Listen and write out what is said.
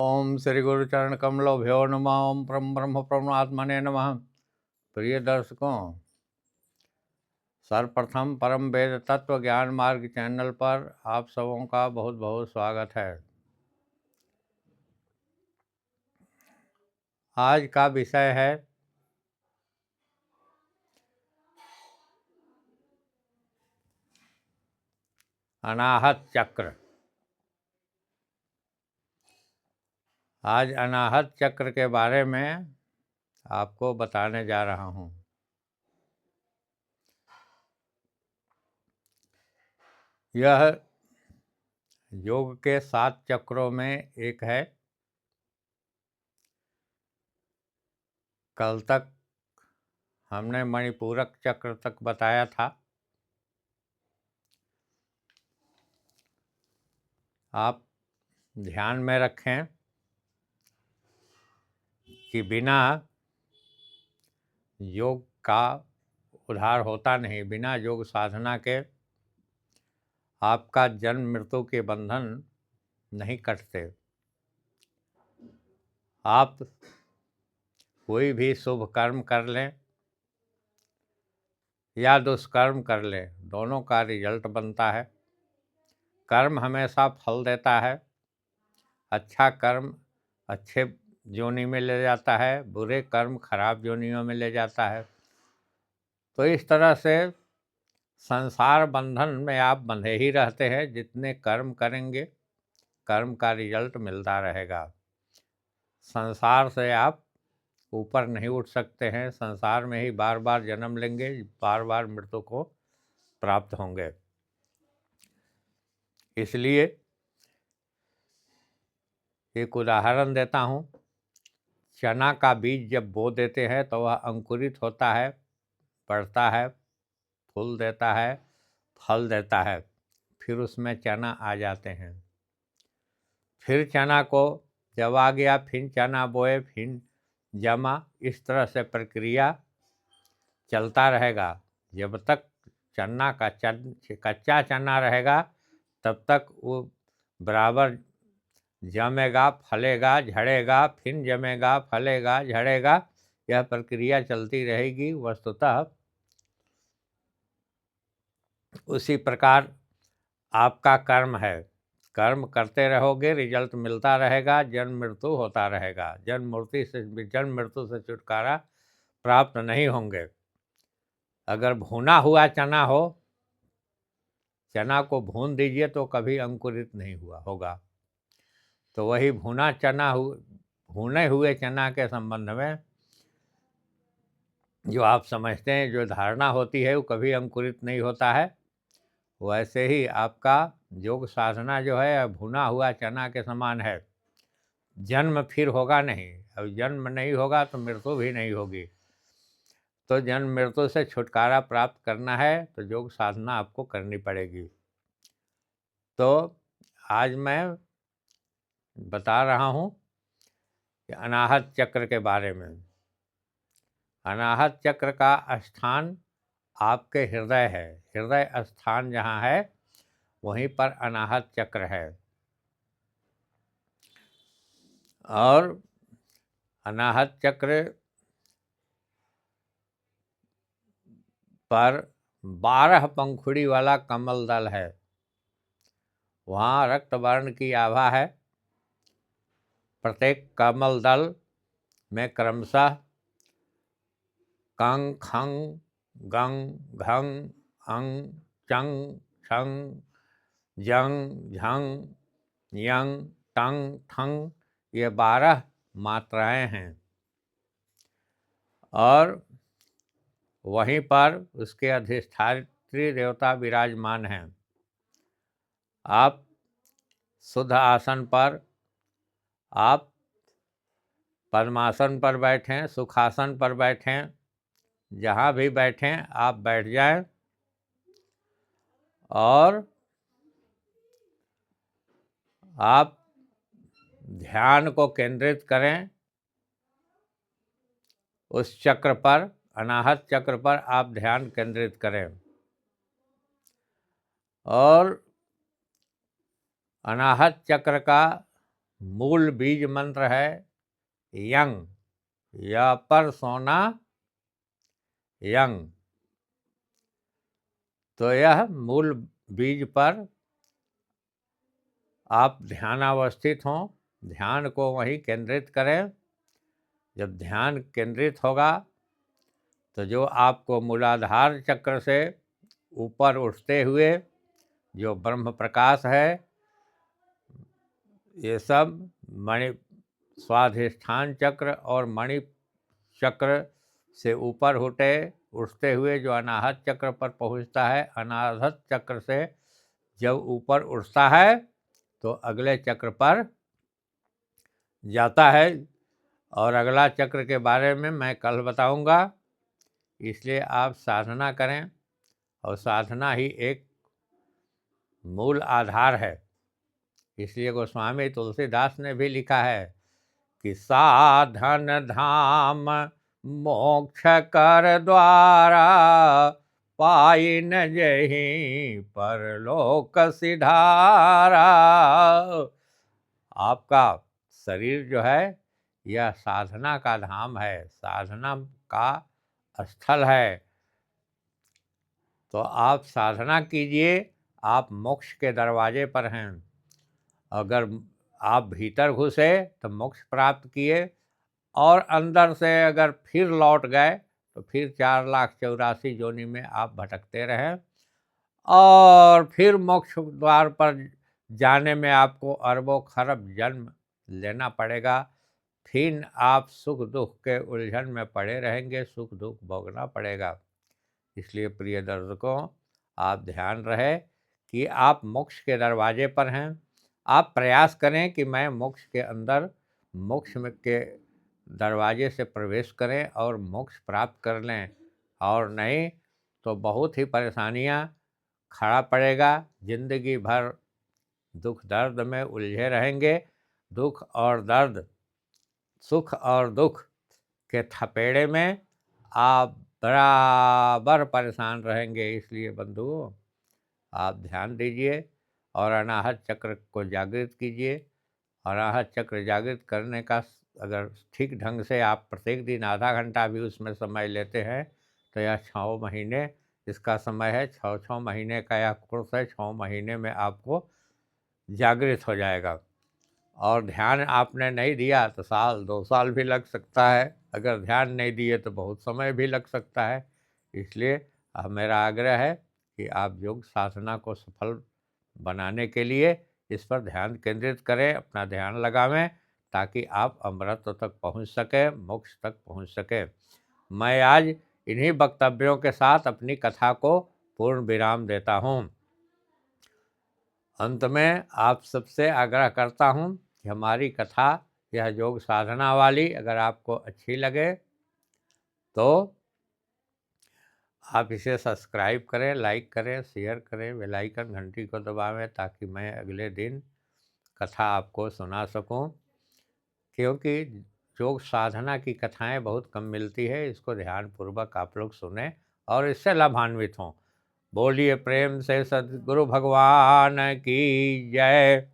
ओम श्री गुरु चरण कमलो भ्यो नमः। ओम परम ब्रह्म परमात्मने नमः। प्रिय दर्शकों, सर्वप्रथम परम वेद तत्व ज्ञान मार्ग चैनल पर आप सबों का बहुत बहुत स्वागत है। आज का विषय है अनाहत चक्र। आज अनाहत चक्र के बारे में आपको बताने जा रहा हूँ। यह योग के 7 चक्रों में एक है। कल तक हमने मणिपूरक चक्र तक बताया था। आप ध्यान में रखें कि बिना योग का उद्धार होता नहीं। बिना योग साधना के आपका जन्म मृत्यु के बंधन नहीं कटते। आप कोई भी शुभ कर्म कर लें या दुष्कर्म कर लें, दोनों का रिजल्ट बनता है। कर्म हमेशा फल देता है। अच्छा कर्म अच्छे योनि में ले जाता है, बुरे कर्म खराब योनियों में ले जाता है। तो इस तरह से संसार बंधन में आप बंधे ही रहते हैं। जितने कर्म करेंगे कर्म का रिजल्ट मिलता रहेगा। संसार से आप ऊपर नहीं उठ सकते हैं। संसार में ही बार बार जन्म लेंगे, बार बार मृत्यु को प्राप्त होंगे। इसलिए एक उदाहरण देता हूँ। चना का बीज जब बो देते हैं तो वह अंकुरित होता है, बढ़ता है, फूल देता है, फल देता है। फिर उसमें चना आ जाते हैं। फिर चना को जब आ गया, फिर चना बोए, फिर जमा। इस तरह से प्रक्रिया चलता रहेगा। जब तक चना का कच्चा चना रहेगा तब तक वो बराबर जमेगा, फलेगा, झड़ेगा, फिर जमेगा, फलेगा, झड़ेगा। यह प्रक्रिया चलती रहेगी। वस्तुतः उसी प्रकार आपका कर्म है। कर्म करते रहोगे, रिजल्ट मिलता रहेगा, जन्म मृत्यु होता रहेगा। जन्म मृत्यु से छुटकारा प्राप्त नहीं होंगे। अगर भुना हुआ चना हो, चना को भून दीजिए तो कभी अंकुरित नहीं हुआ होगा। तो वही भुने हुए चना के संबंध में जो आप समझते हैं, जो धारणा होती है, वो कभी अंकुरित नहीं होता है। वैसे ही आपका योग साधना जो है भुना हुआ चना के समान है। जन्म फिर होगा नहीं। अब जन्म नहीं होगा तो मृत्यु भी नहीं होगी। तो जन्म मृत्यु से छुटकारा प्राप्त करना है तो योग साधना आपको करनी पड़ेगी। तो आज मैं बता रहा हूँ कि अनाहत चक्र के बारे में। अनाहत चक्र का स्थान आपके हृदय है। हृदय स्थान जहाँ है वहीं पर अनाहत चक्र है। और अनाहत चक्र पर 12 पंखुड़ी वाला कमल दल है। वहाँ रक्त वर्ण की आभा है। प्रत्येक कमल दल में क्रमशः कंग, खंग, गंग, घंग, अंग, चंग, छंग, जंग, झंग, यंग, टंग, ठंग, ये 12 मात्राएं हैं। और वहीं पर उसके अधिष्ठात्री देवता विराजमान हैं। आप शुद्ध आसन पर, आप पद्मासन पर बैठें, सुखासन पर बैठें, जहाँ भी बैठें आप बैठ जाएं और आप ध्यान को केंद्रित करें उस चक्र पर। अनाहत चक्र पर आप ध्यान केंद्रित करें और अनाहत चक्र का मूल बीज मंत्र है यंग, या पर सोना यंग। तो यह मूल बीज पर आप ध्यानावस्थित हों, ध्यान को वहीं केंद्रित करें। जब ध्यान केंद्रित होगा तो जो आपको मूलाधार चक्र से ऊपर उठते हुए जो ब्रह्म प्रकाश है, ये सब मणि स्वाधिष्ठान चक्र और मणि चक्र से ऊपर उठते हुए जो अनाहत चक्र पर पहुंचता है, अनाहत चक्र से जब ऊपर उठता है तो अगले चक्र पर जाता है। और अगला चक्र के बारे में मैं कल बताऊंगा। इसलिए आप साधना करें, और साधना ही एक मूल आधार है। इसलिए गोस्वामी तुलसीदास ने भी लिखा है कि साधन धाम मोक्ष कर द्वारा, पाई न जहीं परलोक सिधारा। आपका शरीर जो है यह साधना का धाम है, साधना का स्थल है। तो आप साधना कीजिए, आप मोक्ष के दरवाजे पर हैं। अगर आप भीतर घुसे तो मोक्ष प्राप्त किए, और अंदर से अगर फिर लौट गए तो फिर 4,84,000 योनि में आप भटकते रहें, और फिर मोक्ष द्वार पर जाने में आपको अरबों खरब जन्म लेना पड़ेगा। फिर आप सुख दुख के उलझन में पड़े रहेंगे, सुख दुख भोगना पड़ेगा। इसलिए प्रिय दर्शकों, आप ध्यान रहे कि आप मोक्ष के दरवाजे पर हैं। आप प्रयास करें कि मैं मोक्ष के अंदर, मोक्ष के दरवाजे से प्रवेश करें और मोक्ष प्राप्त कर लें, और नहीं तो बहुत ही परेशानियां खड़ा पड़ेगा। जिंदगी भर दुख दर्द में उलझे रहेंगे। दुख और दर्द, सुख और दुख के थपेड़े में आप बराबर परेशान रहेंगे। इसलिए बंधुओं, आप ध्यान दीजिए और अनाहत चक्र को जागृत कीजिए। अनाहत चक्र जागृत करने का अगर ठीक ढंग से आप प्रत्येक दिन आधा घंटा भी उसमें समय लेते हैं तो यह 6 महीने इसका समय है। 6 महीने का यह कोर्स है। 6 महीने में आपको जागृत हो जाएगा। और ध्यान आपने नहीं दिया तो साल 2 साल भी लग सकता है। अगर ध्यान नहीं दिए तो बहुत समय भी लग सकता है। इसलिए मेरा आग्रह है कि आप योग साधना को सफल बनाने के लिए इस पर ध्यान केंद्रित करें, अपना ध्यान लगावें, ताकि आप अमृत तक पहुंच सकें, मोक्ष तक पहुंच सकें। मैं आज इन्हीं वक्तव्यों के साथ अपनी कथा को पूर्ण विराम देता हूं। अंत में आप सबसे आग्रह करता हूं कि हमारी कथा यह योग साधना वाली अगर आपको अच्छी लगे तो आप इसे सब्सक्राइब करें, लाइक करें, शेयर करें, बेल आइकन घंटी को दबावें, ताकि मैं अगले दिन कथा आपको सुना सकूं। क्योंकि योग साधना की कथाएं बहुत कम मिलती है। इसको ध्यानपूर्वक आप लोग सुने और इससे लाभान्वित हों। बोलिए प्रेम से सद्गुरु भगवान की जय।